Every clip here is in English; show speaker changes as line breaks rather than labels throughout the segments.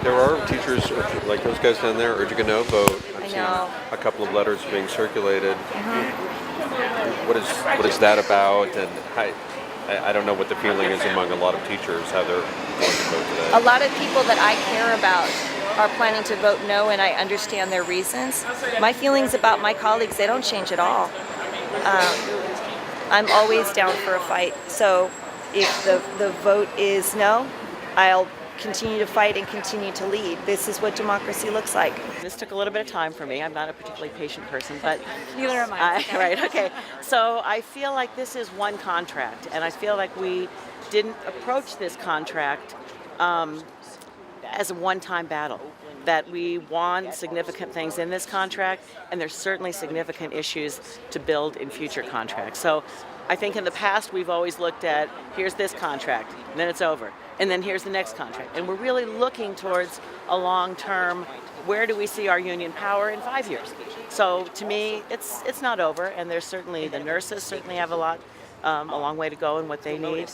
There are teachers like those guys down there urging a no vote. I've
I
seen
know.
a couple of letters being circulated. What is that about? And I don't know what the feeling is among a lot of teachers, how they're going to vote
A
today.
lot of people that I care about are planning to vote no, and I understand their reasons. My feelings about my colleagues, they don't change at all. I'm always down for a fight. So if the vote is no, I'll continue to fight and continue to lead. This is what democracy looks like.
This took a little bit of time for me. I'm not a particularly patient person, but
Neither am I.
right, okay. So I feel like this is one contract, and I feel like we didn't approach this contract as a one-time battle. That we want significant things in this contract, and there's certainly significant issues to build in future contracts. So I think in the past we've always looked at, here's this contract, and then it's over, and then here's the next contract. And we're really looking towards a long-term, where do we see our union power in 5 years? So to me, it's not over, and there's certainly, the nurses certainly have a long way to go in what they need.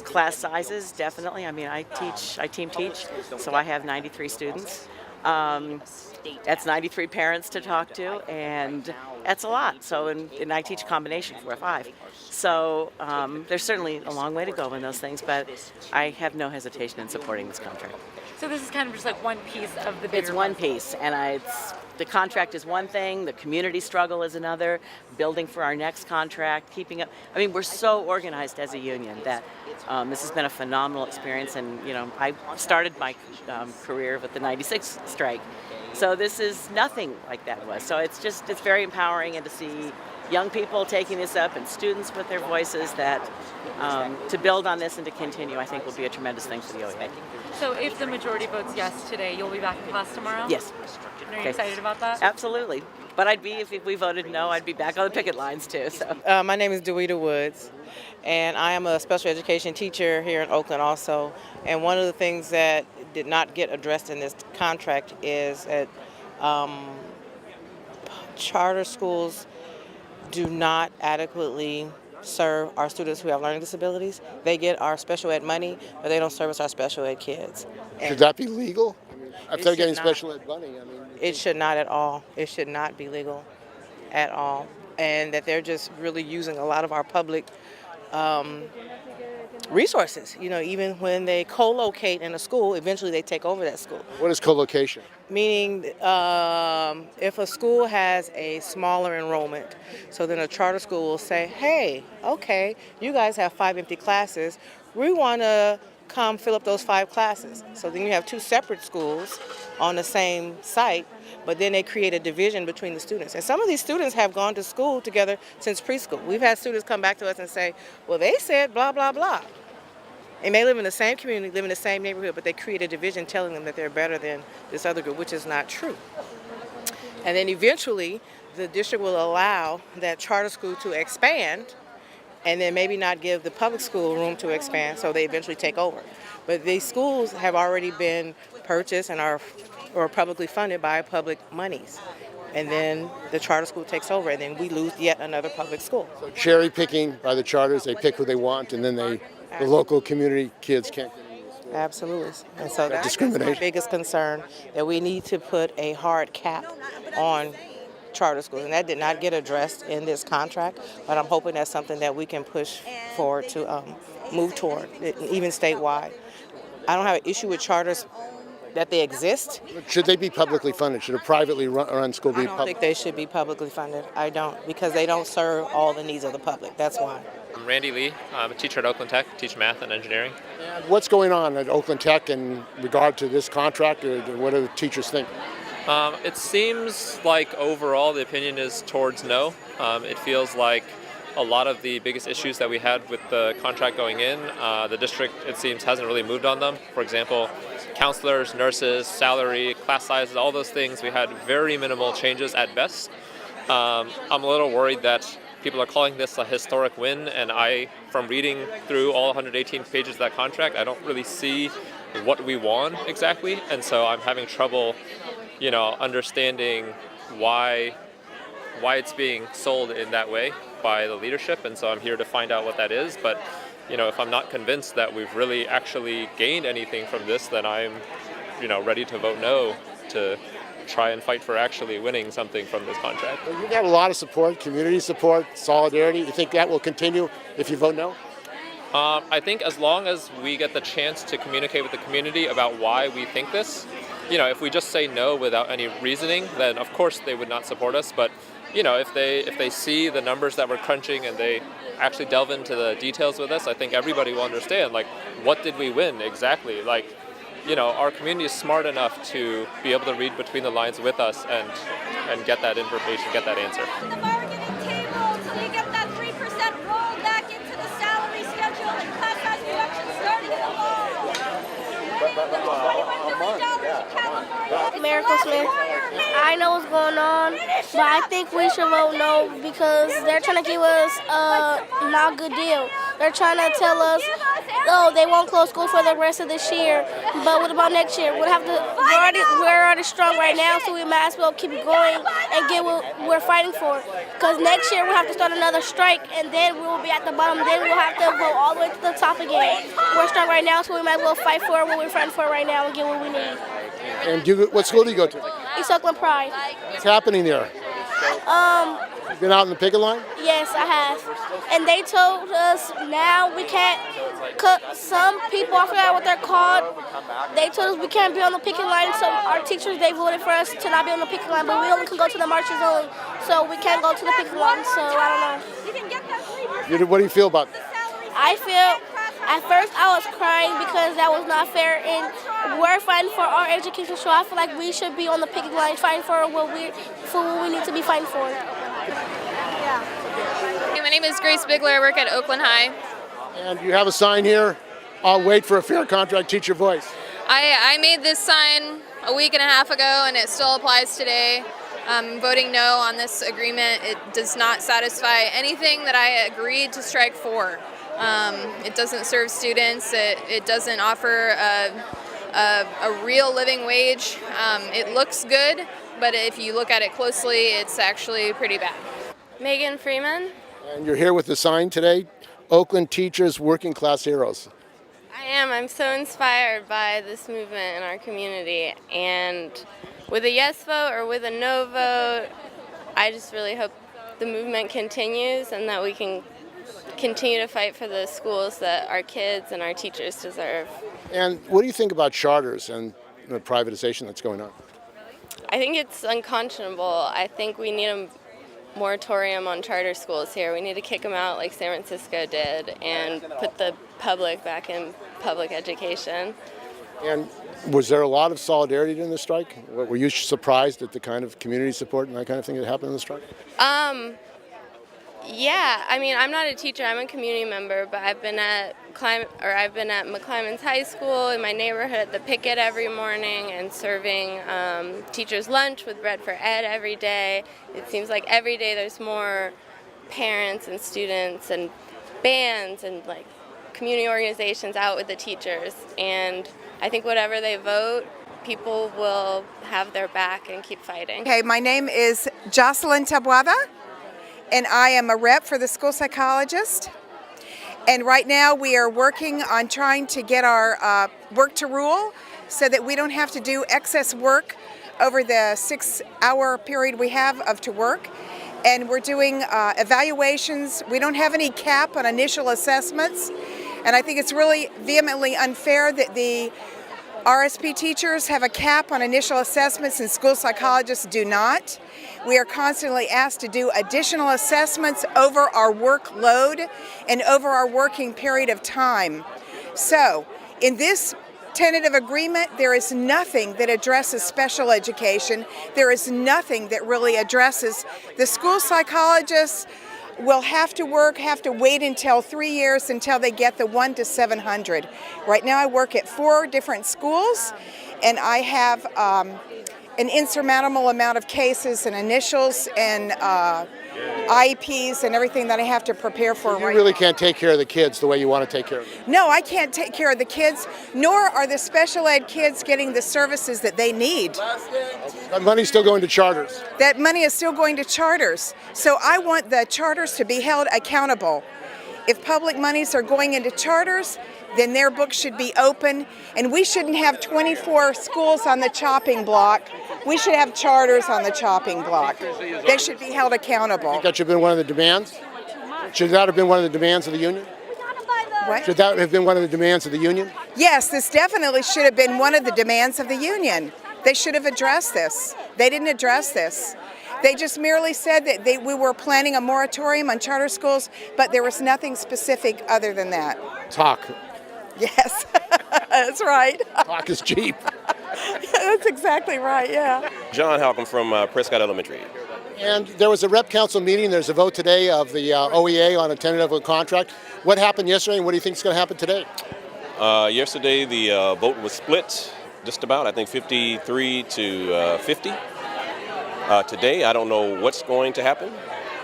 Class sizes, definitely. I mean, I team teach, so I have 93 students. That's 93 parents to talk to, and that's a lot. So, and I teach a combination 4 or 5. So there's certainly a long way to go in those things, but I have no hesitation in supporting this contract.
So this is kind of just like one piece of the bigger
It's one piece, and the contract is one thing, the community struggle is another, building for our next contract, keeping up. I mean, we're so organized as a union that this has been a phenomenal experience, and I started my career with the '96 strike, so this is nothing like that was. So it's very empowering, and to see young people taking this up and students with their voices, that to build on this and to continue, I think will be a tremendous thing for the OEA.
So if the majority votes yes today, you'll be back in class tomorrow?
Yes.
And are you excited about that?
Absolutely. But if we voted no, I'd be back on the picket lines too. So.
My name is Deweeta Woods, and I am a special education teacher here in Oakland also. And one of the things that did not get addressed in this contract is that charter schools do not adequately serve our students who have learning disabilities. They get our special ed money, but they don't service our special ed kids.
Should that be legal? If they're getting
should
special ed money, I mean.
It should not at all. It should not be legal at all. And that they're just really using a lot of our public resources. Even when they co-locate in a school, eventually they take over that school.
What is co-location?
Meaning if a school has a smaller enrollment, so then a charter school will say, hey, okay, you guys have 5 empty classes. We want to come fill up those 5 classes. So then you have 2 separate schools on the same site, but then they create a division between the students. And some of these students have gone to school together since preschool. We've had students come back to us and say, well, they said blah, blah, blah. They may live in the same community, live in the same neighborhood, but they create a division telling them that they're better than this other group, which is not true. And then eventually, the district will allow that charter school to expand, and then maybe not give the public school room to expand, so they eventually take over. But these schools have already been purchased and are publicly funded by public monies. And then the charter school takes over, and then we lose yet another public school.
So cherry picking by the charters, they pick who they want, and then the local community kids can't get into the school.
Absolutely. And so that's
discrimination.
my biggest concern, that we need to put a hard cap on charter schools. And that did not get addressed in this contract, but I'm hoping that's something that we can push forward to move toward, even statewide. I don't have an issue with charters that they exist.
Should they be publicly funded? Should a privately run school be
I don't think they should be publicly funded. I don't, because they don't serve all the needs of the public. That's why.
I'm Randy Lee. I'm a teacher at Oakland Tech, teach math and engineering.
What's going on at Oakland Tech in regard to this contract, or what do the teachers think?
It seems like overall the opinion is towards no. It feels like a lot of the biggest issues that we had with the contract going in, the district, it seems, hasn't really moved on them. For example, counselors, nurses, salary, class sizes, all those things, we had very minimal changes at best. I'm a little worried that people are calling this a historic win, and from reading through all 118 pages of that contract, I don't really see what we won exactly, and so I'm having trouble, understanding why it's being sold in that way by the leadership, and so I'm here to find out what that is. But if I'm not convinced that we've really actually gained anything from this, then I'm ready to vote no to try and fight for actually winning something from this contract.
Well, you've got a lot of support, community support, solidarity. You think that will continue if you vote no?
I think as long as we get the chance to communicate with the community about why we think this, if we just say no without any reasoning, then of course they would not support us. But if they see the numbers that we're crunching and they actually delve into the details with us, I think everybody will understand, like, what did we win exactly? Like, our community is smart enough to be able to read between the lines with us and get that information, get that answer.
The bargaining table till you get that 3% rolled back into the salary schedule and class size reduction starting in the fall.
Miracle Smith. I know what's going on, but I think we should vote no because they're trying to give us a not good deal. They're trying to tell us, oh, they won't close school for the rest of this year, but what about next year? We're already strong right now, so we might as well keep going and get what we're fighting for. Because next year we'll have to start another strike, and then we'll be at the bottom. Then we'll have to go all the way to the top again. We're strong right now, so we might as well fight for what we're fighting for right now and get what we need.
And what school do you go to?
East Oakland Pride.
What's happening there? You've been out in the picket line?
Yes, I have. And they told us now we can't cut some people, I forgot what they're called. They told us we can't be on the picket line, so our teachers, they voted for us to not be on the picket line, but we only can go to the marches only, so we can't go to the picket line, so I don't know.
What do you feel about that?
I feel, at first I was crying because that was not fair, and we're fighting for our education, so I feel like we should be on the picket line fighting for what we need to be fighting for.
Hey, my name is Grace Bigler. I work at Oakland High.
And you have a sign here, I'll wait for a fair contract, teach your voice.
I made this sign a week and a half ago, and it still applies today. Voting no on this agreement. It does not satisfy anything that I agreed to strike for. It doesn't serve students. It doesn't offer a real living wage. It looks good, but if you look at it closely, it's actually pretty bad. Megan Freeman.
And you're here with the sign today, Oakland Teachers Working Class Heroes.
I am. I'm so inspired by this movement in our community. And with a yes vote or with a no vote, I just really hope the movement continues and that we can continue to fight for the schools that our kids and our teachers deserve.
And what do you think about charters and the privatization that's going on?
I think it's unconscionable. I think we need a moratorium on charter schools here. We need to kick them out like San Francisco did and put the public back in public education.
And was there a lot of solidarity during the strike? Were you surprised at the kind of community support and that kind of thing that happened in the strike?
Yeah, I mean, I'm not a teacher, I'm a community member, but I've been at McClymonds High School in my neighborhood at the picket every morning and serving teachers lunch with Bread for Ed every day. It seems like every day there's more parents and students and bands and like community organizations out with the teachers, and I think whatever they vote, people will have their back and keep fighting.
Okay, my name is Jocelyn Tabuada, and I am a rep for the school psychologist. And right now we are working on trying to get our work to rule so that we don't have to do excess work over the 6-hour period we have of to work. And we're doing evaluations. We don't have any cap on initial assessments. And I think it's really vehemently unfair that the RSP teachers have a cap on initial assessments and school psychologists do not. We are constantly asked to do additional assessments over our workload and over our working period of time. So, in this tentative agreement, there is nothing that addresses special education. There is nothing that really addresses the school psychologists will have to wait until 3 years until they get the 1 to 700. Right now I work at 4 different schools, and I have an insurmountable amount of cases and initials and IEPs and everything that I have to prepare for.
You really can't take care of the kids the way you want to take care of them.
No, I can't take care of the kids, nor are the special ed kids getting the services that they need.
That money's still going to charters.
That money is still going to charters. So I want the charters to be held accountable. If public monies are going into charters, then their books should be open, and we shouldn't have 24 schools on the chopping block. We should have charters on the chopping block. They should be held accountable.
That should have been one of the demands? Should that have been one of the demands of the union?
What?
Should that have been one of the demands of the union?
Yes, this definitely should have been one of the demands of the union. They should have addressed this. They didn't address this. They just merely said that we were planning a moratorium on charter schools, but there was nothing specific other than that.
Talk.
Yes, that's right.
Talk is cheap.
That's exactly right, yeah.
John Halcomb from Prescott Elementary.
And there was a rep council meeting. There's a vote today of the OEA on a tentative contract. What happened yesterday, and what do you think is going to happen today?
Yesterday, the vote was split just about, I think, 53 to 50. Today, I don't know what's going to happen.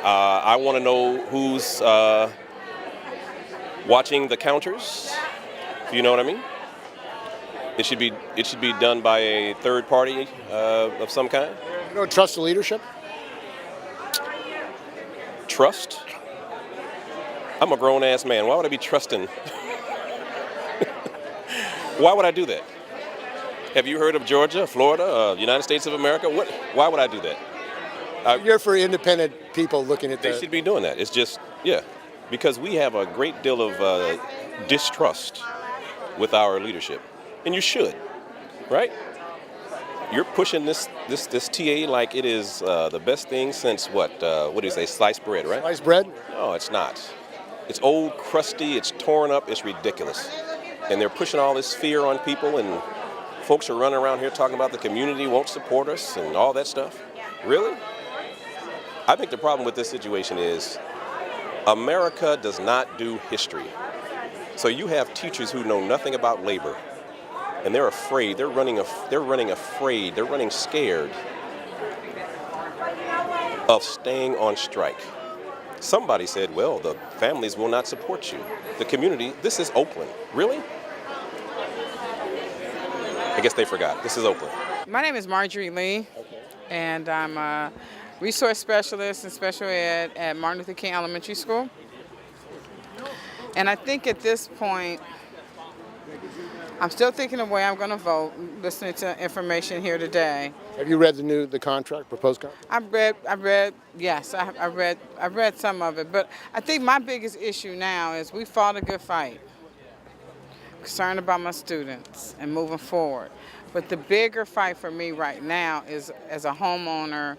I want to know who's watching the counters, if you know what I mean. It should be done by a third party of some kind.
You don't trust the leadership?
Trust? I'm a grown-ass man. Why would I be trusting? Why would I do that? Have you heard of Georgia, Florida, United States of America? Why would I do that?
You're for independent people looking at
They should be doing that. It's just, yeah, because we have a great deal of distrust with our leadership. And you should, right? You're pushing this TA like it is the best thing since what do you say, sliced bread, right?
Sliced bread?
No, it's not. It's old, crusty, it's torn up, it's ridiculous. And they're pushing all this fear on people, and folks are running around here talking about the community won't support us and all that stuff. Really? I think the problem with this situation is America does not do history. So you have teachers who know nothing about labor, and they're afraid. They're running afraid. They're running scared of staying on strike. Somebody said, well, the families will not support you. The community, this is Oakland. Really? I guess they forgot. This is Oakland.
My name is Marjorie Lee, and I'm a resource specialist in special ed at Martin Luther King Elementary School. And I think at this point, I'm still thinking of the way I'm going to vote, listening to information here today.
Have you read the contract, proposed contract?
I read some of it, but I think my biggest issue now is we fought a good fight. Concerned about my students and moving forward. But the bigger fight for me right now is as a homeowner,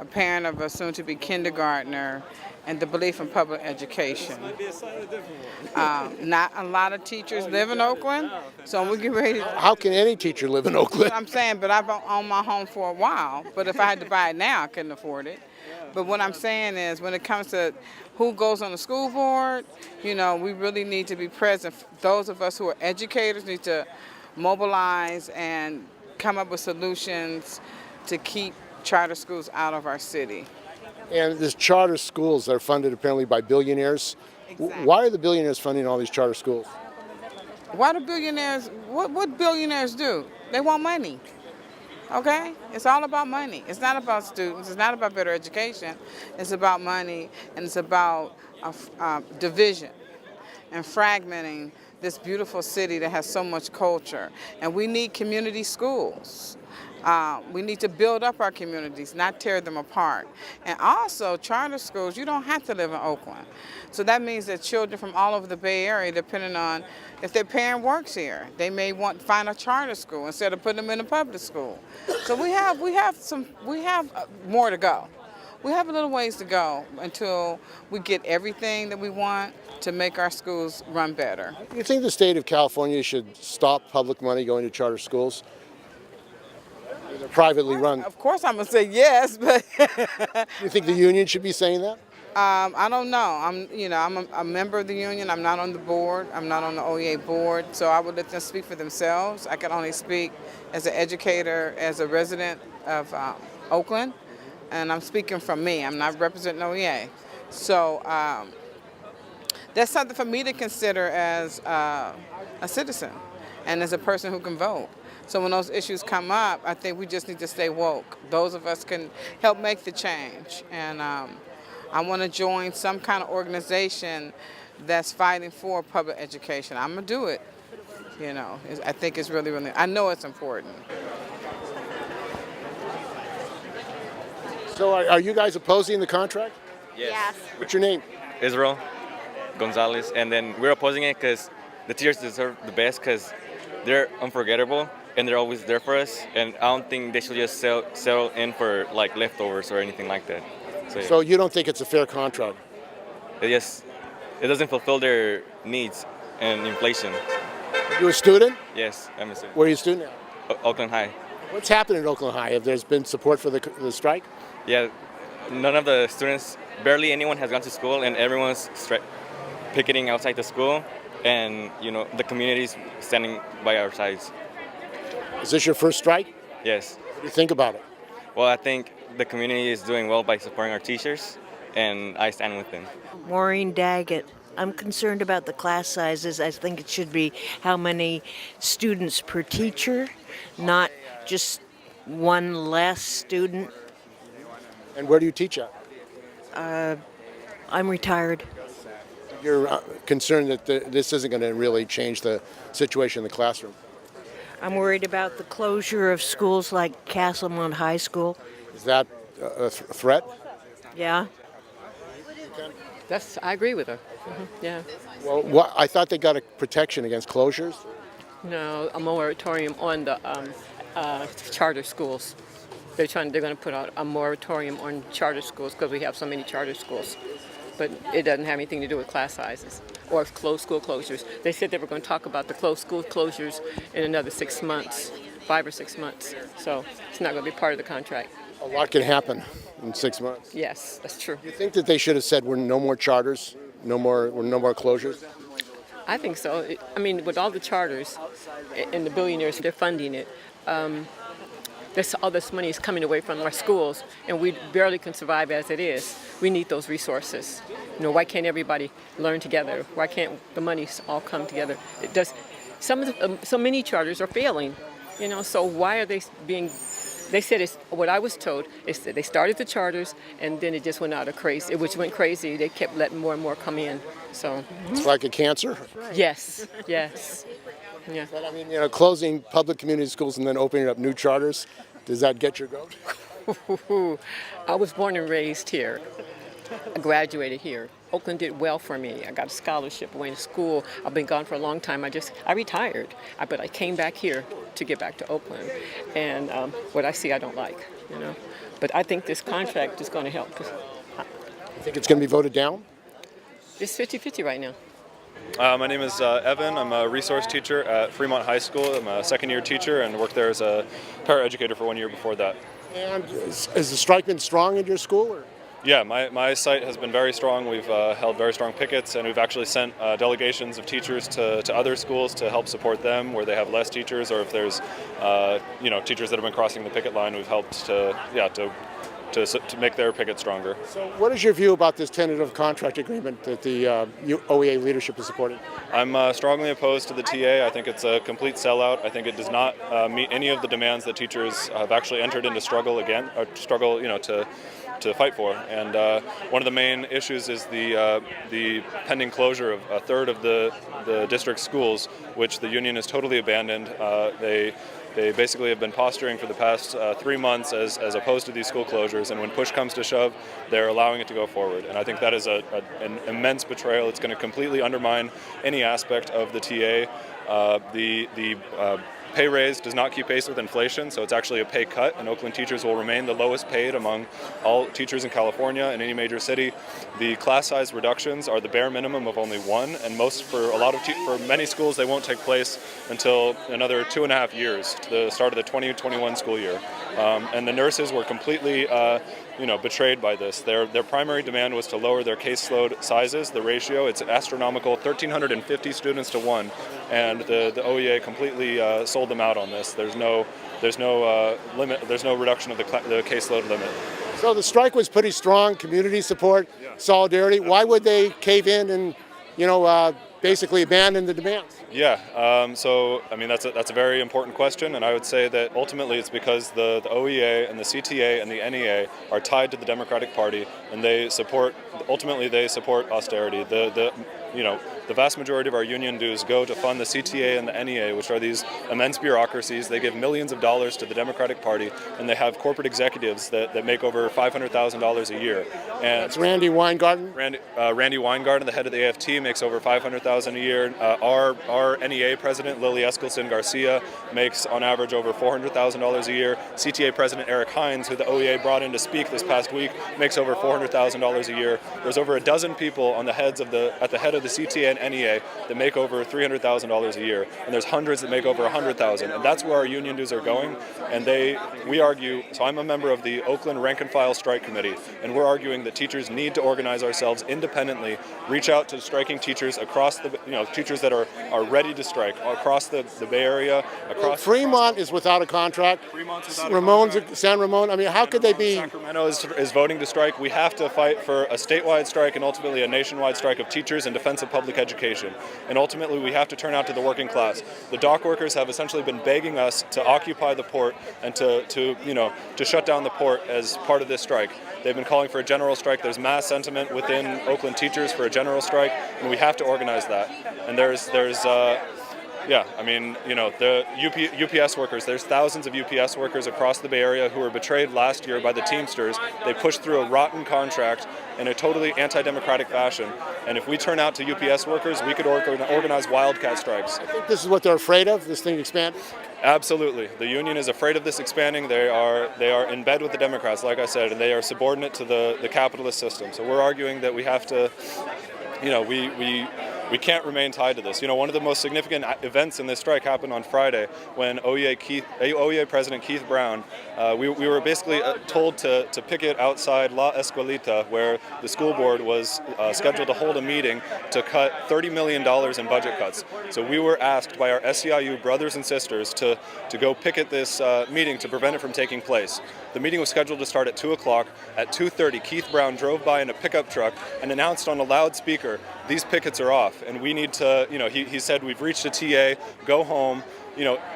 a parent of a soon-to-be kindergartner, and the belief in public education. Not a lot of teachers live in Oakland, so we get ready.
How can any teacher live in Oakland?
I'm saying, but I've owned my home for a while. But if I had to buy it now, I couldn't afford it. But what I'm saying is, when it comes to who goes on the school board, we really need to be present. Those of us who are educators need to mobilize and come up with solutions to keep charter schools out of our city.
And there's charter schools that are funded apparently by billionaires.
Exactly.
Why are the billionaires funding all these charter schools?
Why do billionaires, what billionaires do? They want money, okay? It's all about money. It's not about students. It's not about better education. It's about money, and it's about division and fragmenting this beautiful city that has so much culture. And we need community schools. We need to build up our communities, not tear them apart. And also, charter schools, you don't have to live in Oakland. So that means that children from all over the Bay Area, depending on if their parent works here, they may want to find a charter school instead of putting them in a public school. So we have more to go. We have a little ways to go until we get everything that we want to make our schools run better.
Do you think the state of California should stop public money going to charter schools? They're privately run.
Of course I'm going to say yes, but...
Do you think the union should be saying that?
I don't know. I'm a member of the union. I'm not on the board. I'm not on the OEA board, so I would let them speak for themselves. I can only speak as an educator, as a resident of Oakland, and I'm speaking from me. I'm not representing OEA. So that's something for me to consider as a citizen and as a person who can vote. So when those issues come up, I think we just need to stay woke. Those of us can help make the change. And I want to join some kind of organization that's fighting for public education. I'm going to do it. You know, I think it's really, really, I know it's important.
So are you guys opposing the contract?
Yes.
What's your name?
Israel Gonzalez, and then we're opposing it because the teachers deserve the best because they're unforgettable and they're always there for us. And I don't think they should just settle in for like leftovers or anything like that. So, yeah.
So you don't think it's a fair contract?
It doesn't fulfill their needs and inflation.
You a student?
Yes, I'm a student.
Where are you a student at?
Oakland High.
What's happened at Oakland High? Have there's been support for the strike?
Yeah, none of the students, barely anyone has gone to school, and everyone's picketing outside the school, and the community's standing by our sides.
Is this your first strike?
Yes.
What do you think about it?
Well, I think the community is doing well by supporting our teachers, and I stand with them.
Maureen Daggett. I'm concerned about the class sizes. I think it should be how many students per teacher, not just one less student.
And where do you teach at?
I'm retired.
You're concerned that this isn't going to really change the situation in the classroom.
I'm worried about the closure of schools like Castlemont High School.
Is that a threat?
Yeah.
I agree with her. Yeah.
Well, I thought they got a protection against closures.
No, a moratorium on the charter schools. They're going to put out a moratorium on charter schools because we have so many charter schools. But it doesn't have anything to do with class sizes or closed school closures. They said they were going to talk about the closed school closures in another 6 months, 5 or 6 months. So it's not going to be part of the contract.
A lot can happen in 6 months.
Yes, that's true.
You think that they should have said we're no more charters, no more closures?
I think so. I mean, with all the charters and the billionaires, they're funding it. All this money is coming away from our schools, and we barely can survive as it is. We need those resources. Why can't everybody learn together? Why can't the money all come together? It does. So many charters are failing. So why are they being? They said what I was told is that they started the charters and then it just went out of crazy. Which went crazy. They kept letting more and more come in. So
it's like a cancer.
Yes. Yeah.
But I mean, closing public community schools and then opening up new charters, does that get your goat?
I was born and raised here. I graduated here. Oakland did well for me. I got a scholarship, went to school. I've been gone for a long time. I retired, but I came back here to get back to Oakland. And what I see, I don't like, But I think this contract is going to help.
You think it's going to be voted down?
It's 50-50 right now.
My name is Evan. I'm a resource teacher at Fremont High School. I'm a second-year teacher and worked there as a paraeducator for 1 year before that.
And has the strike been strong in your school? Or?
Yeah, my site has been very strong. We've held very strong pickets, and we've actually sent delegations of teachers to other schools to help support them where they have less teachers, or if there's teachers that have been crossing the picket line, we've helped to make their picket stronger.
So what is your view about this tentative contract agreement that the OEA leadership is supporting? I'm
strongly opposed to the TA. I think it's a complete sellout. I think it does not meet any of the demands that teachers have actually entered into to fight for. And one of the main issues is the pending closure of a third of the district schools, which the union has totally abandoned. They basically have been posturing for the past 3 months as opposed to these school closures, and when push comes to shove, they're allowing it to go forward. And I think that is an immense betrayal. It's going to completely undermine any aspect of the TA. The pay raise does not keep pace with inflation, so it's actually a pay cut, and Oakland teachers will remain the lowest paid among all teachers in California and any major city. The class size reductions are the bare minimum of only one, and for many schools they won't take place until another 2.5 years, to the start of the 2021 school year. And the nurses were completely betrayed by this. Their primary demand was to lower their caseload sizes, the ratio. It's astronomical, 1,350 students to 1, and the OEA completely sold them out on this. There's no limit. There's no reduction of the caseload limit.
So the strike was pretty strong, community support, solidarity. Why would they cave in and basically abandon the demands?
Yeah, so I mean that's a very important question, and I would say that ultimately it's because the OEA and the CTA and the NEA are tied to the Democratic Party, and they support austerity. The the vast majority of our union dues go to fund the CTA and the NEA, which are these immense bureaucracies. They give millions of dollars to the Democratic Party, and they have corporate executives that make over $500,000 a year. And
That's Randy Weingarten.
Randy Weingarten, the head of the AFT, makes over $500,000 a year. Our NEA president, Lily Eskelsen Garcia, makes on average over $400,000 a year. CTA president Eric Hines, who the OEA brought in to speak this past week, makes over $400,000 a year. There's over a dozen people at the head of the CTA and NEA that make over $300,000 a year, and there's hundreds that make over $100,000, and that's where our union dues are going. And we argue. So I'm a member of the Oakland Rank and File Strike Committee, and we're arguing that teachers need to organize ourselves independently, reach out to striking teachers across the, teachers that are ready to strike across the Bay Area.
Fremont is without a contract. San Ramon. I mean, how could they be?
Sacramento is voting to strike. We have to fight for a statewide strike and ultimately a nationwide strike of teachers in defense of public education. And ultimately, we have to turn out to the working class. The dock workers have essentially been begging us to occupy the port and to shut down the port as part of this strike. They've been calling for a general strike. There's mass sentiment within Oakland teachers for a general strike, and we have to organize that. And the UPS workers, there's thousands of UPS workers across the Bay Area who were betrayed last year by the Teamsters. They pushed through a rotten contract in a totally anti-democratic fashion. And if we turn out to UPS workers, we could organize wildcat strikes.
I think this is what they're afraid of, this thing expanding?
Absolutely. The union is afraid of this expanding. They are in bed with the Democrats, like I said, and they are subordinate to the capitalist system. So we're arguing that we have to, we can't remain tied to this. One of the most significant events in this strike happened on Friday when OEA President Keith Brown, we were basically told to picket outside La Escuelita, where the school board was scheduled to hold a meeting to cut $30 million in budget cuts. So we were asked by our SEIU brothers and sisters to go picket this meeting to prevent it from taking place. The meeting was scheduled to start at 2 o'clock. At 2:30, Keith Brown drove by in a pickup truck and announced on a loudspeaker, "These pickets are off, and we need to," he said, "We've reached a TA, go home,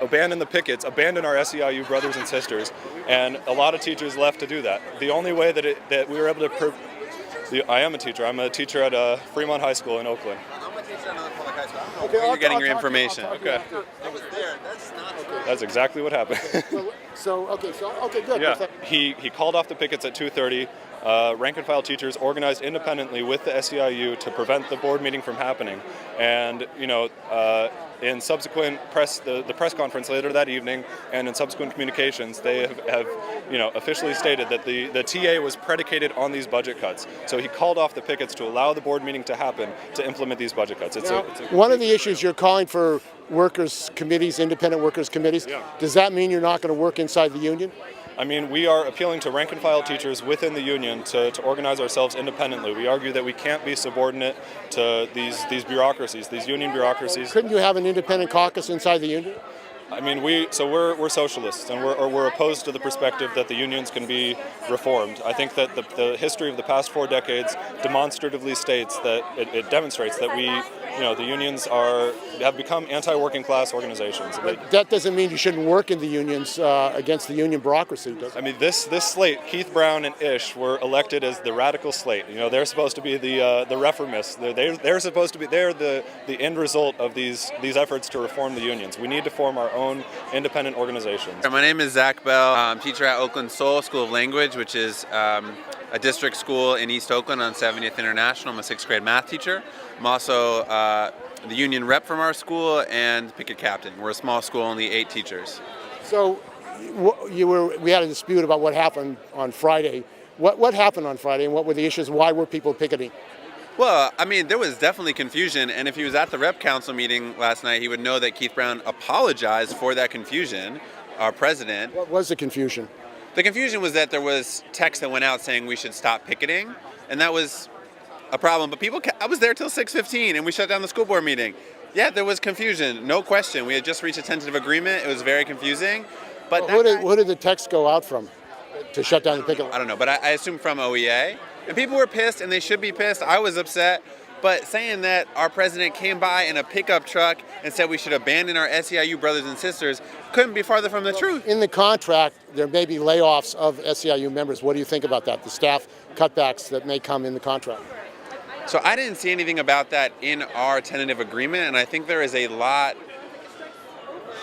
abandon the pickets, abandon our SEIU brothers and sisters." And a lot of teachers left to do that. The only way that we were able to I am a teacher. I'm a teacher at Fremont High School in Oakland.
I'm a teacher at another public high school. Okay, you're getting your information.
Okay.
I was there. That's not true.
That's exactly what happened.
Okay, good.
Yeah, he called off the pickets at 2:30. Rank and file teachers organized independently with the SEIU to prevent the board meeting from happening. And, in subsequent the press conference later that evening and in subsequent communications, they have officially stated that the TA was predicated on these budget cuts. So he called off the pickets to allow the board meeting to happen to implement these budget cuts.
One of the issues you're calling for workers' committees, independent workers' committees. Yeah. Does that mean you're not going to work inside the union?
I mean, we are appealing to rank and file teachers within the union to organize ourselves independently. We argue that we can't be subordinate to these bureaucracies, these union bureaucracies.
Couldn't you have an independent caucus inside the union?
I mean, we're socialists, and we're opposed to the perspective that the unions can be reformed. I think that the history of the past 4 decades demonstratively states that it demonstrates that the unions have become anti-working class organizations.
But that doesn't mean you shouldn't work in the unions against the union bureaucracy, does it?
I mean, this slate, Keith Brown and Ish, were elected as the radical slate. They're supposed to be the reformists. They're supposed to be the end result of these efforts to reform the unions. We need to form our own independent organizations.
My name is Zach Bell. I'm teacher at Oakland Seoul School of Language, which is a district school in East Oakland on 70th International. I'm a 6th grade math teacher. I'm also the union rep from our school and picket captain. We're a small school, only 8 teachers.
So we had a dispute about what happened on Friday. What happened on Friday, and what were the issues? Why were people picketing?
Well, I mean, there was definitely confusion, and if he was at the rep council meeting last night, he would know that Keith Brown apologized for that confusion, our president.
What was the confusion?
The confusion was that there was text that went out saying we should stop picketing, and that was a problem. But I was there till 6:15, and we shut down the school board meeting. Yeah, there was confusion, no question. We had just reached a tentative agreement. It was very confusing. But
who did the text go out from to shut down the picket line?
I don't know, but I assume from OEA. And people were pissed, and they should be pissed. I was upset. But saying that our president came by in a pickup truck and said we should abandon our SEIU brothers and sisters couldn't be farther from the truth.
In the contract, there may be layoffs of SEIU members. What do you think about that? The staff cutbacks that may come in the contract?
So I didn't see anything about that in our tentative agreement, and I think there's a lot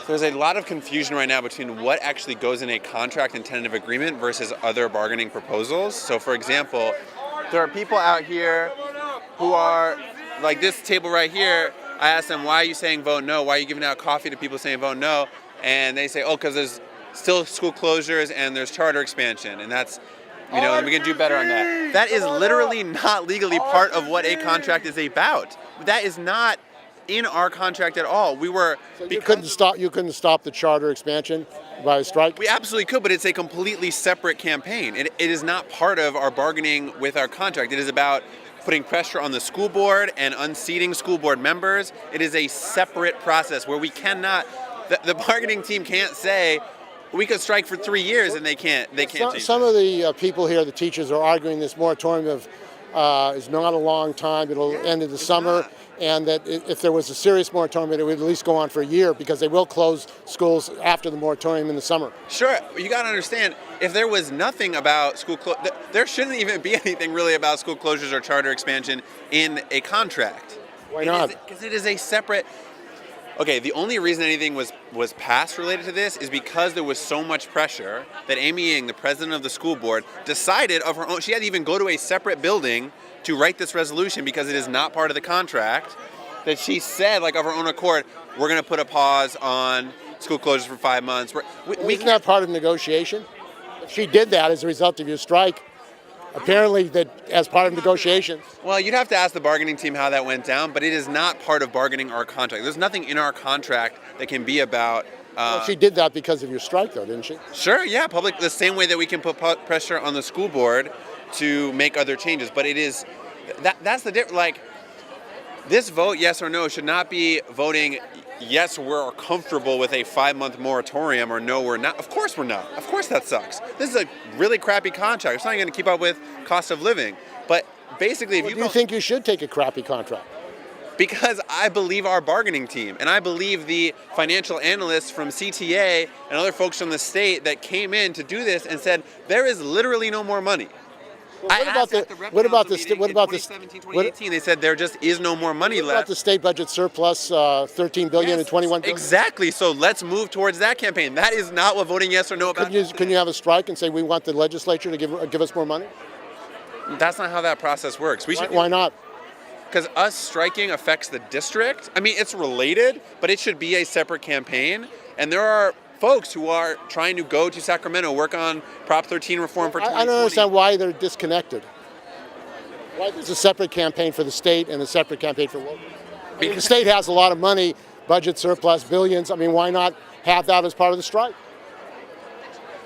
of confusion right now between what actually goes in a contract and tentative agreement versus other bargaining proposals. So for example, there are people out here who are, like this table right here, I asked them, why are you saying vote no? Why are you giving out coffee to people saying vote no? And they say, oh, because there's still school closures and there's charter expansion, and that's, and we can do better on that. That is literally not legally part of what a contract is about. That is not in our contract at all.
So you couldn't stop the charter expansion by a strike?
We absolutely could, but it's a completely separate campaign. It is not part of our bargaining with our contract. It is about putting pressure on the school board and unseating school board members. It is a separate process where we cannot, the bargaining team can't say, we could strike for 3 years and they can't change
Some of the people here, the teachers, are arguing this moratorium is not a long time. It'll end in the summer. And that if there was a serious moratorium, it would at least go on for a year, because they will close schools after the moratorium in the summer.
Sure, you got to understand, if there was nothing about there shouldn't even be anything really about school closures or charter expansion in a contract.
Why not?
Because it is a separate. Okay, the only reason anything was passed related to this is because there was so much pressure that Amy Ng, the president of the school board, decided of her own. She had to even go to a separate building to write this resolution, because it is not part of the contract, that she said, like, of her own accord, we're going to put a pause on school closures for 5 months.
Isn't that part of negotiation? She did that as a result of your strike. Apparently, that as part of negotiations.
Well, you'd have to ask the bargaining team how that went down, but it is not part of bargaining our contract. There's nothing in our contract that can be about.
Well, she did that because of your strike, though, didn't she?
Sure, yeah, the same way that we can put pressure on the school board to make other changes. But it is, that's the difference. Like, this vote, yes or no, should not be voting, yes, we're comfortable with a 5-month moratorium, or no, we're not. Of course we're not. Of course that sucks. This is a really crappy contract. It's not going to keep up with cost of living. But basically, if
do you think you should take a crappy contract?
Because I believe our bargaining team, and I believe the financial analysts from CTA and other folks from the state that came in to do this and said, there is literally no more money.
Well, what about the
2018, they said there just is no more money left.
What about the state budget surplus, $13 billion and $21 billion?
Exactly. So let's move towards that campaign. That is not what voting yes or no about.
Can you have a strike and say we want the legislature to give us more money?
That's not how that process works.
Why not?
Because us striking affects the district. I mean, it's related, but it should be a separate campaign. And there are folks who are trying to go to Sacramento, work on Prop 13 reform for 2020.
I don't understand why they're disconnected. Why there's a separate campaign for the state and a separate campaign for local? I mean, the state has a lot of money, budget surplus, billions. I mean, why not have that as part of the strike?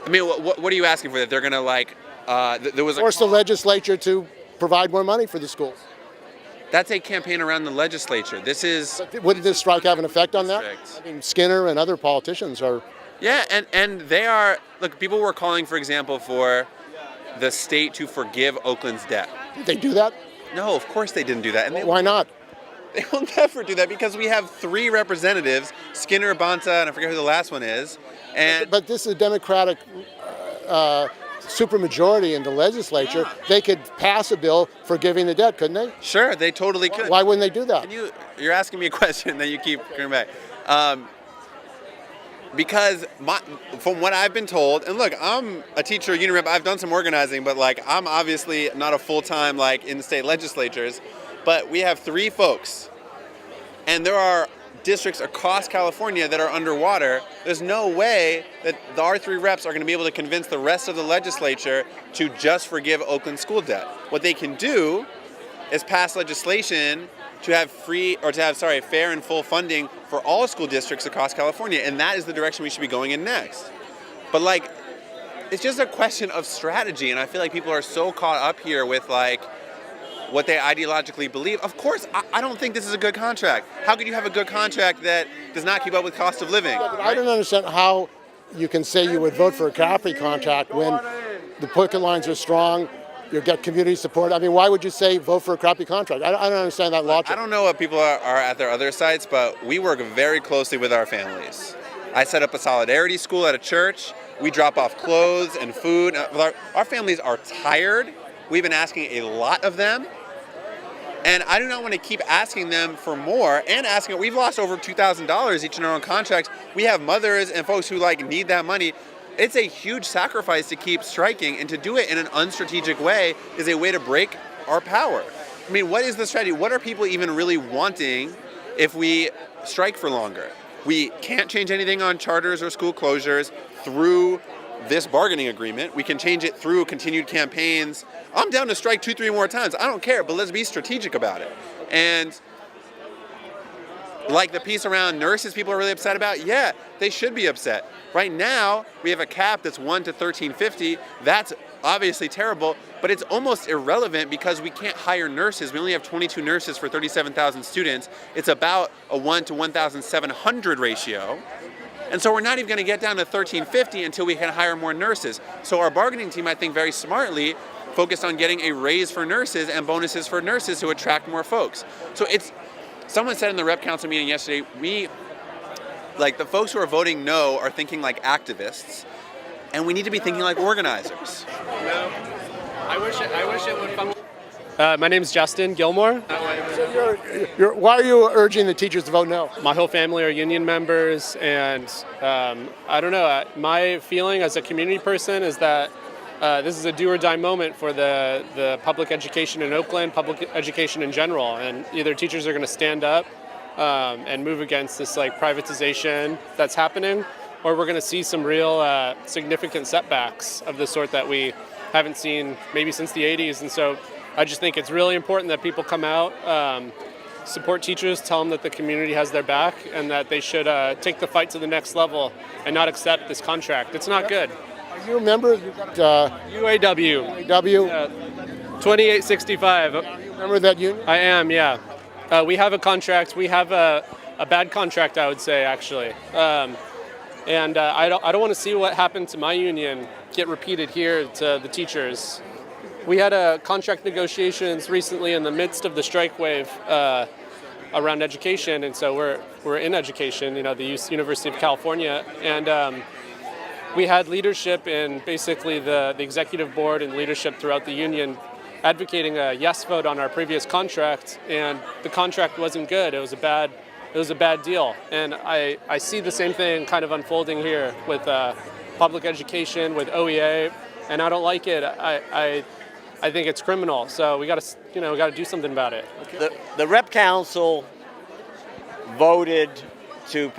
I mean, what are you asking for? That they're going to
force the legislature to provide more money for the schools?
That's a campaign around the legislature.
Wouldn't this strike have an effect on that? I mean, Skinner and other politicians are.
Yeah, and they are. Look, people were calling, for example, for the state to forgive Oakland's debt.
Did they do that?
No, of course they didn't do that. And
why not?
They will never do that, because we have 3 representatives, Skinner, Bonta, and I forget who the last one is.
But this is a Democratic supermajority in the legislature. Yeah. They could pass a bill forgiving the debt, couldn't they?
Sure, they totally could.
Why wouldn't they do that?
You're asking me a question that you keep coming back. Because from what I've been told, and look, I'm a teacher, union rep, I've done some organizing, but like I'm obviously not a full-time like in the state legislatures, but we have 3 folks, and there are districts across California that are underwater. There's no way that our 3 reps are going to be able to convince the rest of the legislature to just forgive Oakland school debt. What they can do is pass legislation to have fair and full funding for all school districts across California, and that is the direction we should be going in next. But like, it's just a question of strategy, and I feel like people are so caught up here with like what they ideologically believe. Of course, I don't think this is a good contract. How could you have a good contract that does not keep up with cost of living?
Yeah, but I don't understand how you can say you would vote for a crappy contract when the picket lines are strong, you get community support. I mean, why would you say vote for a crappy contract? I don't understand that logic.
I don't know what people are at their other sites, but we work very closely with our families. I set up a solidarity school at a church. We drop off clothes and food. Our families are tired. We've been asking a lot of them. And I do not want to keep asking them for more and asking. We've lost over $2,000 each in our own contracts. We have mothers and folks who need that money. It's a huge sacrifice to keep striking, and to do it in an unstrategic way is a way to break our power. I mean, what is the strategy? What are people even really wanting if we strike for longer? We can't change anything on charters or school closures through this bargaining agreement. We can change it through continued campaigns. I'm down to strike 2-3 more times. I don't care, but let's be strategic about it. And like the piece around nurses people are really upset about, yeah, they should be upset. Right now, we have a cap that's 1 to 1350. That's obviously terrible, but it's almost irrelevant because we can't hire nurses. We only have 22 nurses for 37,000 students. It's about a 1 to 1,700 ratio. And so we're not even going to get down to 1350 until we can hire more nurses. So our bargaining team, I think very smartly, focused on getting a raise for nurses and bonuses for nurses to attract more folks. So someone said in the rep council meeting yesterday, the folks who are voting no are thinking like activists, and we need to be thinking like organizers.
No, I wish it would function. My name is Justin Gilmore.
So why are you urging the teachers to vote no?
My whole family are union members, and I don't know. My feeling as a community person is that this is a do or die moment for the public education in Oakland, public education in general, and either teachers are going to stand up and move against this privatization that's happening, or we're going to see some real significant setbacks of the sort that we haven't seen maybe since the 80s. And so I just think it's really important that people come out, support teachers, tell them that the community has their back, and that they should take the fight to the next level and not accept this contract. It's not good.
Are you a member?
UAW.
UAW?
2865.
Are you a member of that union?
I am, yeah. We have a contract. We have a bad contract, I would say, actually. And I don't want to see what happened to my union get repeated here to the teachers. We had a contract negotiations recently in the midst of the strike wave around education, and so we're in education, the University of California, and we had leadership in basically the executive board and leadership throughout the union advocating a yes vote on our previous contract, and the contract wasn't good. It was a bad deal, and I see the same thing kind of unfolding here with public education, with OEA, and I don't like it. I think it's criminal, so we got to do something about it.
The Rep Council voted to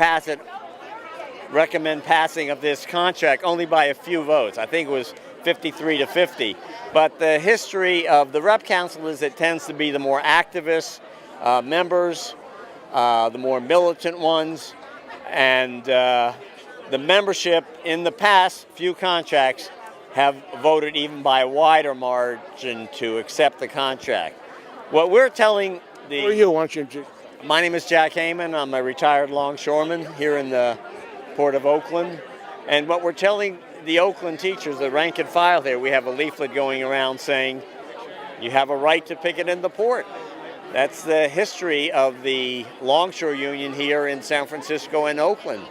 recommend passing of this contract only by a few votes. I think it was 53 to 50. But the history of the Rep Council is it tends to be the more activist members, the more militant ones, and the membership in the past few contracts have voted even by a wider margin to accept the contract. What we're telling the...
Who are you? Why don't you...
My name is Jack Heyman. I'm a retired longshoreman here in the Port of Oakland. And what we're telling the Oakland teachers, the rank and file here, we have a leaflet going around saying, you have a right to picket in the port. That's the history of the Longshore Union here in San Francisco and Oakland.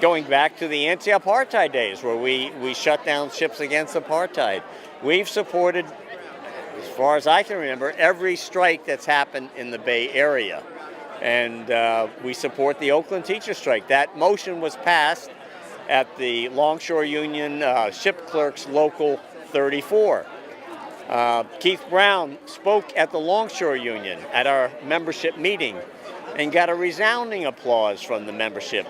Going back to the anti-apartheid days where we shut down ships against apartheid. We've supported, as far as I can remember, every strike that's happened in the Bay Area. And we support the Oakland teacher strike. That motion was passed at the Longshore Union Ship Clerks Local 34. Keith Brown spoke at the Longshore Union at our membership meeting and got a resounding applause from the membership.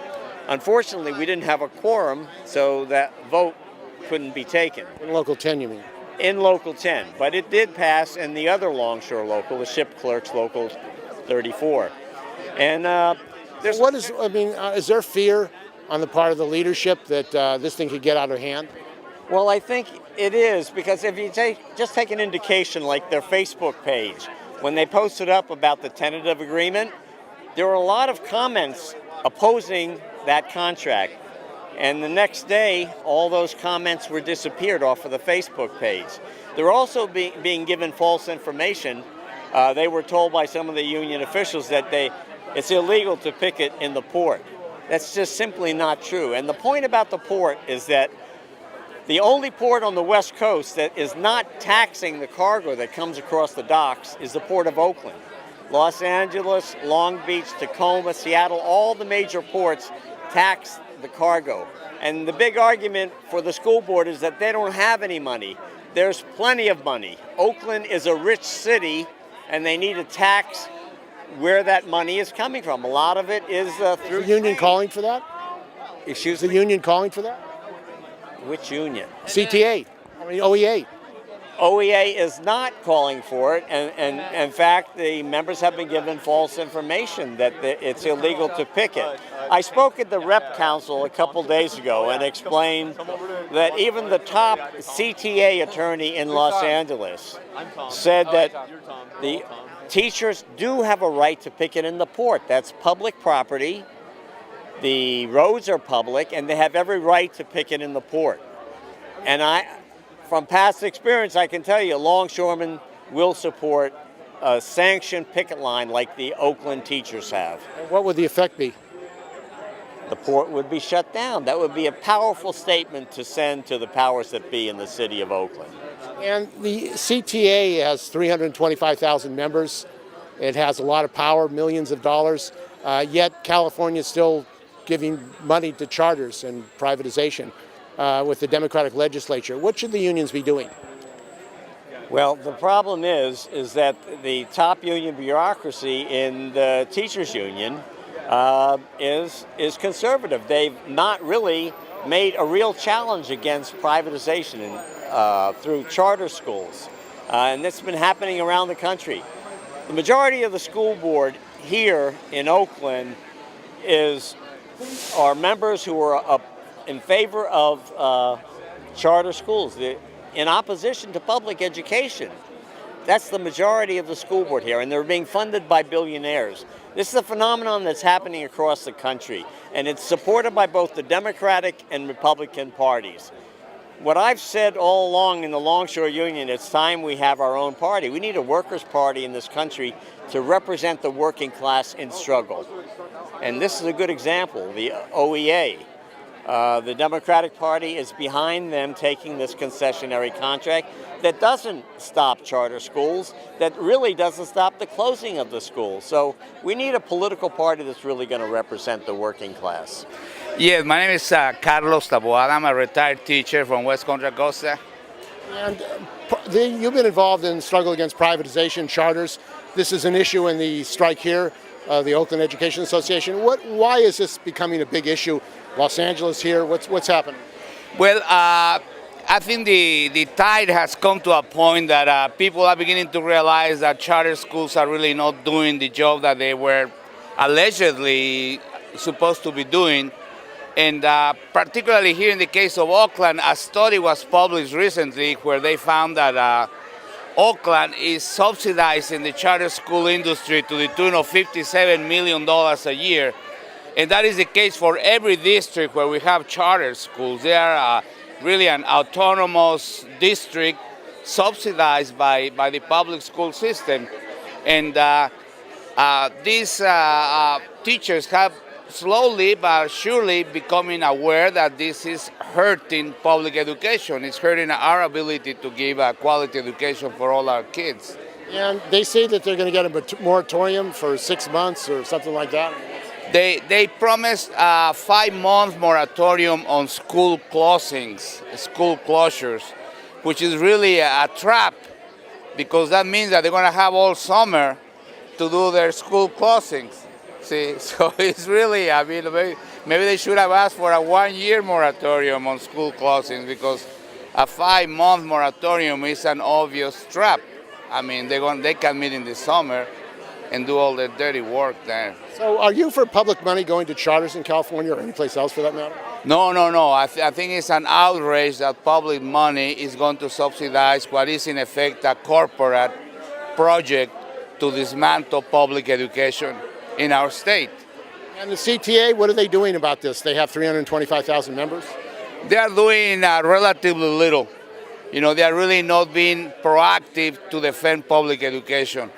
Unfortunately, we didn't have a quorum, so that vote couldn't be taken.
In Local 10, you mean?
In Local 10, but it did pass in the other Longshore Local, the Ship Clerks Local 34. And there's...
Is there fear on the part of the leadership that this thing could get out of hand?
Well, I think it is, because if you just take an indication like their Facebook page, when they posted up about the tentative agreement, there were a lot of comments opposing that contract. And the next day, all those comments were disappeared off of the Facebook page. They're also being given false information. They were told by some of the union officials that it's illegal to picket in the port. That's just simply not true. And the point about the port is that The only port on the West Coast that is not taxing the cargo that comes across the docks is the Port of Oakland. Los Angeles, Long Beach, Tacoma, Seattle, all the major ports tax the cargo. And the big argument for the school board is that they don't have any money. There's plenty of money. Oakland is a rich city, and they need to tax where that money is coming from. A lot of it is through
the union calling for that?
Excuse
me? Is the union calling for that?
Which union?
CTA, OEA.
OEA is not calling for it, and in fact, the members have been given false information that it's illegal to picket. I spoke at the Rep Council a couple days ago and explained that even the top CTA attorney in Los Angeles said that the teachers do have a right to picket in the port. That's public property. The roads are public, and they have every right to picket in the port. And from past experience, I can tell you, longshoremen will support a sanctioned picket line like the Oakland teachers have.
And what would the effect be?
The port would be shut down. That would be a powerful statement to send to the powers that be in the city of Oakland.
And the CTA has 325,000 members. It has a lot of power, millions of dollars, yet California is still giving money to charters and privatization with the Democratic legislature. What should the unions be doing?
Well, the problem is that the top union bureaucracy in the teachers union is conservative. They've not really made a real challenge against privatization through charter schools, and that's been happening around the country. The majority of the school board here in Oakland are members who are in favor of charter schools, in opposition to public education. That's the majority of the school board here, and they're being funded by billionaires. This is a phenomenon that's happening across the country, and it's supported by both the Democratic and Republican parties. What I've said all along in the Longshore Union, it's time we have our own party. We need a workers' party in this country to represent the working class in struggle. And this is a good example, the OEA. The Democratic Party is behind them taking this concessionary contract that doesn't stop charter schools, that really doesn't stop the closing of the schools. So we need a political party that's really going to represent the working class.
Yes, my name is Carlos Taboada. I'm a retired teacher from West Contra Costa.
And you've been involved in the struggle against privatization, charters. This is an issue in the strike here, the Oakland Education Association. Why is this becoming a big issue? Los Angeles here, what's happening?
Well, I think the tide has come to a point that people are beginning to realize that charter schools are really not doing the job that they were allegedly supposed to be doing. And particularly here in the case of Oakland, a study was published recently where they found that Oakland is subsidizing the charter school industry to the tune of $57 million a year. And that is the case for every district where we have charter schools. They are really an autonomous district subsidized by the public school system. And these teachers have slowly but surely becoming aware that this is hurting public education. It's hurting our ability to give a quality education for all our kids.
And they say that they're going to get a moratorium for 6 months or something like that.
They promised a 5-month moratorium on school closings, school closures, which is really a trap because that means that they're going to have all summer to do their school closings. See, so it's really, I mean, maybe they should have asked for a 1-year moratorium on school closings because a 5-month moratorium is an obvious trap. I mean, they can meet in the summer and do all the dirty work there.
So are you for public money going to charters in California or anyplace else for that matter?
No. I think it's an outrage that public money is going to subsidize what is in effect a corporate project to dismantle public education in our state.
And the CTA, what are they doing about this? They have 325,000 members?
They are doing relatively little. You know, they are really not being proactive to defend public education.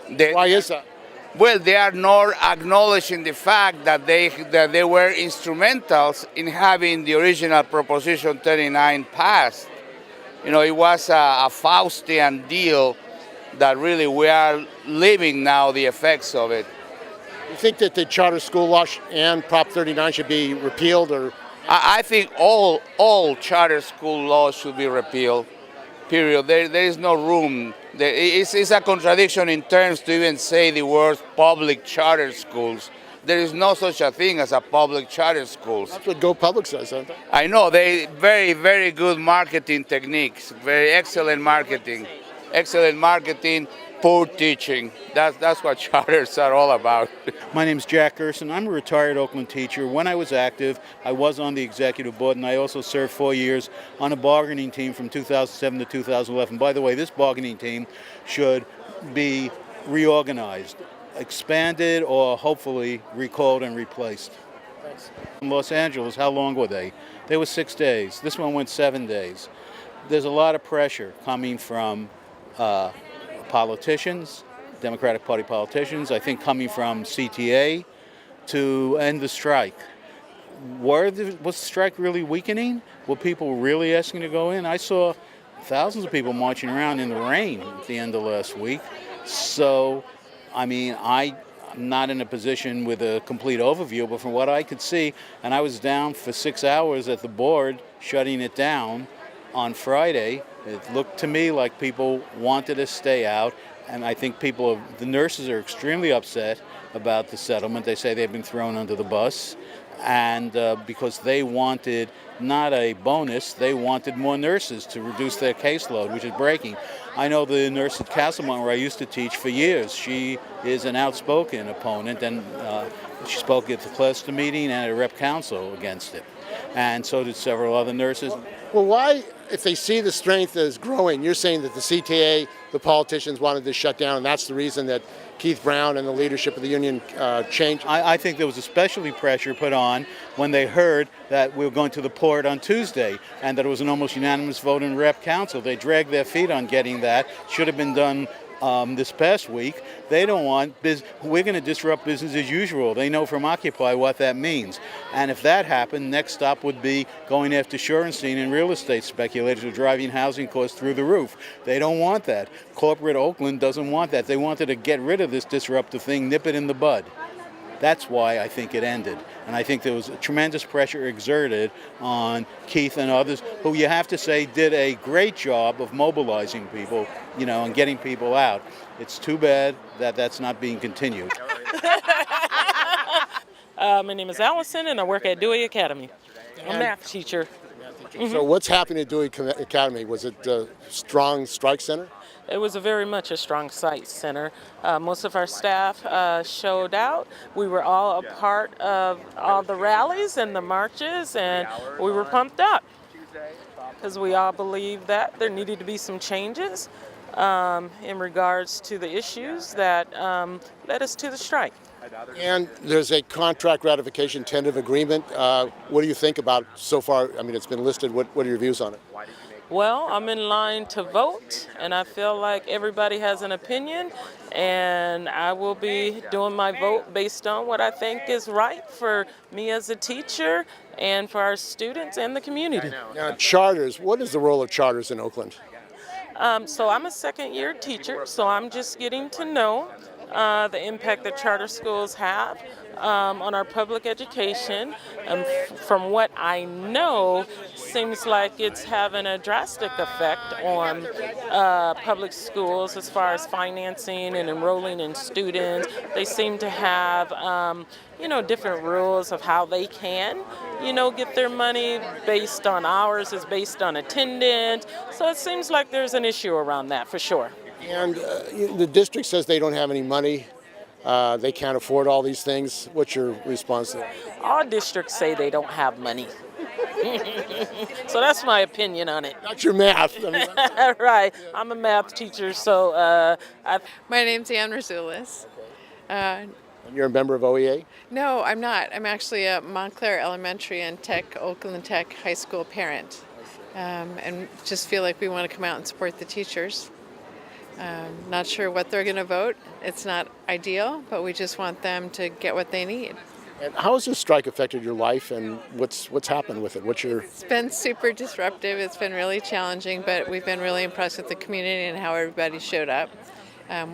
Why is that?
well, they are not acknowledging the fact that they were instrumentals in having the original Proposition 39 passed. You know, it was a Faustian deal that really we are living now the effects of it.
You think that the charter school law and Prop 39 should be repealed, or?
I think all charter school laws should be repealed, period. There is no room. It's a contradiction in terms to even say the words public charter schools. There is no such a thing as a public charter schools.
That's what Go Public says, aren't they?
I know, they very, very good marketing techniques, very excellent marketing. Excellent marketing, poor teaching. That's what charters are all about.
My name's Jack Gerson. I'm a retired Oakland teacher. When I was active, I was on the executive board, and I also served 4 years on a bargaining team from 2007 to 2011. By the way, this bargaining team should be reorganized, expanded, or hopefully recalled and replaced.
Thanks.
In Los Angeles, how long were they? They were 6 days. This one went 7 days. There's a lot of pressure coming from politicians, Democratic Party politicians, I think coming from CTA to end the strike. Was the strike really weakening? Were people really asking to go in? I saw thousands of people marching around in the rain at the end of last week. So, I mean, I'm not in a position with a complete overview, but from what I could see, and I was down for 6 hours at the board shutting it down on Friday, it looked to me like people wanted to stay out, and I think the nurses are extremely upset about the settlement. They say they've been thrown under the bus, and because they wanted not a bonus, they wanted more nurses to reduce their caseload, which is breaking. I know the nurse at Castlemont, where I used to teach for years. She is an outspoken opponent, and she spoke at the cluster meeting and at rep council against it. And so did several other nurses.
Well, why, if they see the strength is growing, you're saying that the CTA, the politicians wanted this shut down, and that's the reason that Keith Brown and the leadership of the union changed?
I think there was especially pressure put on when they heard that we were going to the port on Tuesday and that it was an almost unanimous vote in rep council. They dragged their feet on getting that. Should have been done this past week. They don't want we're going to disrupt business as usual. They know from Occupy what that means. And if that happened, next stop would be going after Shorenstein and real estate speculators who are driving housing costs through the roof. They don't want that. Corporate Oakland doesn't want that. They wanted to get rid of this disruptive thing, nip it in the bud. That's why I think it ended. And I think there was tremendous pressure exerted on Keith and others, who you have to say did a great job of mobilizing people, you know, and getting people out. It's too bad that that's not being continued.
My name is Allison, and I work at Dewey Academy. I'm a math teacher.
So what's happening at Dewey Academy? Was it a strong strike center?
It was very much a strong site center. Most of our staff showed out. We were all a part of all the rallies and the marches, and we were pumped up because we all believed that there needed to be some changes in regards to the issues that led us to the strike.
And there's a contract ratification tentative agreement. What do you think about so far? I mean, it's been listed. What are your views on it?
Well, I'm in line to vote, and I feel like everybody has an opinion, and I will be doing my vote based on what I think is right for me as a teacher and for our students and the community.
Now, charters, what is the role of charters in Oakland?
So I'm a second-year teacher, so I'm just getting to know the impact that charter schools have on our public education. From what I know, seems like it's having a drastic effect on public schools as far as financing and enrolling in students. They seem to have different rules of how they can, get their money based on hours, is based on attendance. So it seems like there's an issue around that for sure.
And the district says they don't have any money. They can't afford all these things. What's your response to that?
All districts say they don't have money. So that's my opinion on it.
That's your math.
Right. I'm a math teacher, so
My name's Ann Razulis.
And you're a member of OEA?
No, I'm not. I'm actually a Montclair Elementary and Oakland Tech High School parent. And just feel like we want to come out and support the teachers. Not sure what they're going to vote. It's not ideal, but we just want them to get what they need.
And how has this strike affected your life, and what's happened with it?
It's been super disruptive. It's been really challenging, but we've been really impressed with the community and how everybody showed up.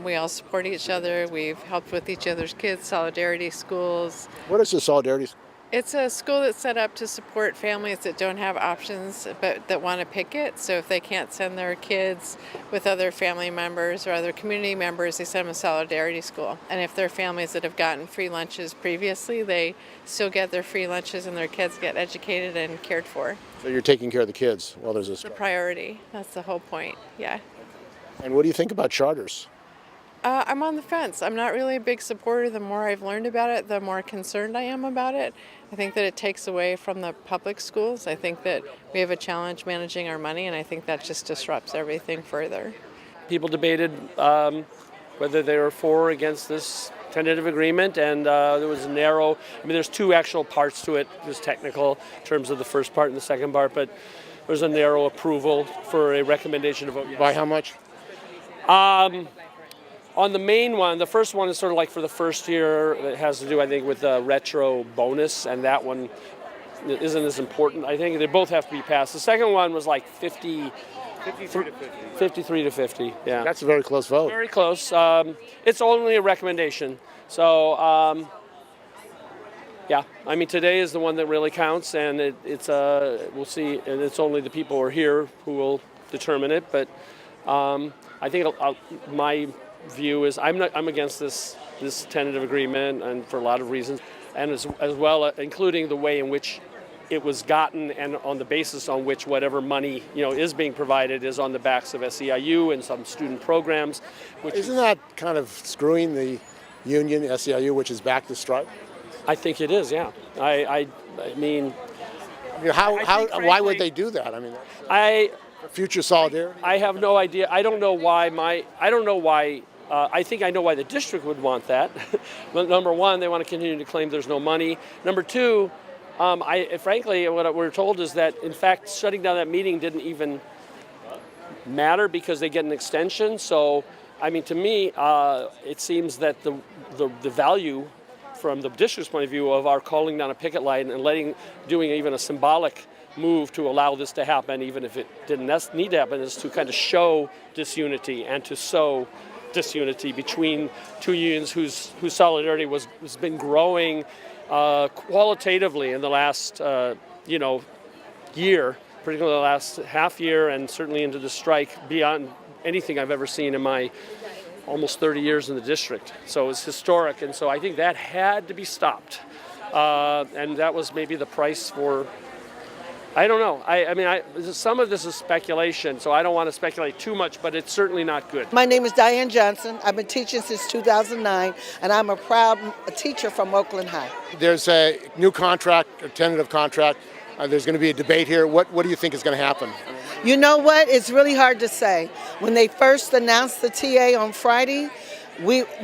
We all support each other. We've helped with each other's kids, solidarity schools.
What is the solidarity?
It's a school that's set up to support families that don't have options but that want to picket. So if they can't send their kids with other family members or other community members, they send them to solidarity school. And if they're families that have gotten free lunches previously, they still get their free lunches and their kids get educated and cared for.
So you're taking care of the kids while there's a
It's a
strike.
priority. That's the whole point. Yeah.
And what do you think about charters?
I'm on the fence. I'm not really a big supporter. The more I've learned about it, the more concerned I am about it. I think that it takes away from the public schools. I think that we have a challenge managing our money, and I think that just disrupts everything further.
People debated whether they were for or against this tentative agreement, and there was a narrow, there's two actual parts to it. There's technical in terms of the first part and the second part, but there's a narrow approval for a recommendation to vote yes.
By how much?
On the main one, the first one is sort of like for the first year. It has to do, I think, with the retro bonus, and that one isn't as important. I think they both have to be passed. The second one was like 53 to 50. Yeah,
that's a very close vote.
Very close. It's only a recommendation, so yeah. I mean, today is the one that really counts, and it's we'll see. And it's only the people who are here who will determine it. But I think my view is I'm against this tentative agreement, and for a lot of reasons, and as well including the way in which it was gotten, and on the basis on which whatever money is being provided is on the backs of SEIU and some student programs.
Isn't that kind of screwing the union, SEIU, which is back to strike?
I think it is. Yeah. I mean,
why would they do that? Future solidarity?
I have no idea. I don't know why I think I know why the district would want that. Number one, they want to continue to claim there's no money. Number two, frankly, what we're told is that, in fact, shutting down that meeting didn't even matter because they get an extension. So, I mean, to me, it seems that the value from the district's point of view of our calling down a picket line and doing even a symbolic move to allow this to happen, even if it didn't need to happen, is to kind of show disunity and to sow disunity between two unions whose solidarity has been growing qualitatively in the last year, particularly the last half year, and certainly into the strike beyond anything I've ever seen in my almost 30 years in the district. So it's historic, and so I think that had to be stopped, and that was maybe the price for. I don't know. I mean, some of this is speculation, so I don't want to speculate too much, but it's certainly not good.
My name is Diane Johnson. I've been teaching since 2009, and I'm a proud teacher from Oakland High.
There's a new contract, a tentative contract. There's going to be a debate here. What do you think is going to happen?
You know what? It's really hard to say. When they first announced the TA on Friday,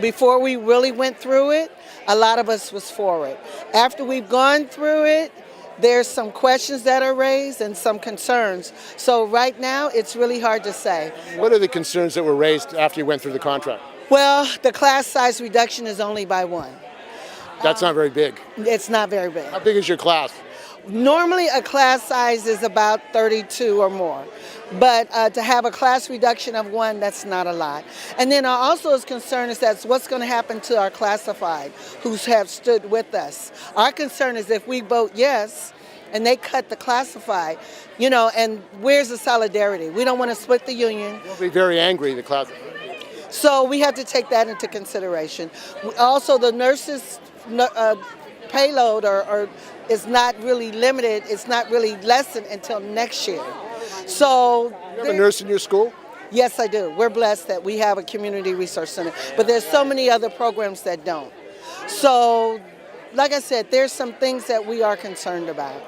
before we really went through it, a lot of us was for it. After we've gone through it, there's some questions that are raised and some concerns. So right now, it's really hard to say.
What are the concerns that were raised after you went through the contract?
Well, the class size reduction is only by one.
That's not very big.
It's not very big.
How big is your class?
Normally, a class size is about 32 or more. But to have a class reduction of one, that's not a lot. And then also is concerned is that's what's going to happen to our classified who have stood with us. Our concern is if we vote yes and they cut the classified, and where's the solidarity? We don't want to split the union.
They'll be very angry, the classified.
So we have to take that into consideration. Also, the nurses' payload is not really limited. It's not really lessened until next year. So
you have a nurse in your school?
Yes, I do. We're blessed that we have a community resource center, but there's so many other programs that don't. So, like I said, there's some things that we are concerned about.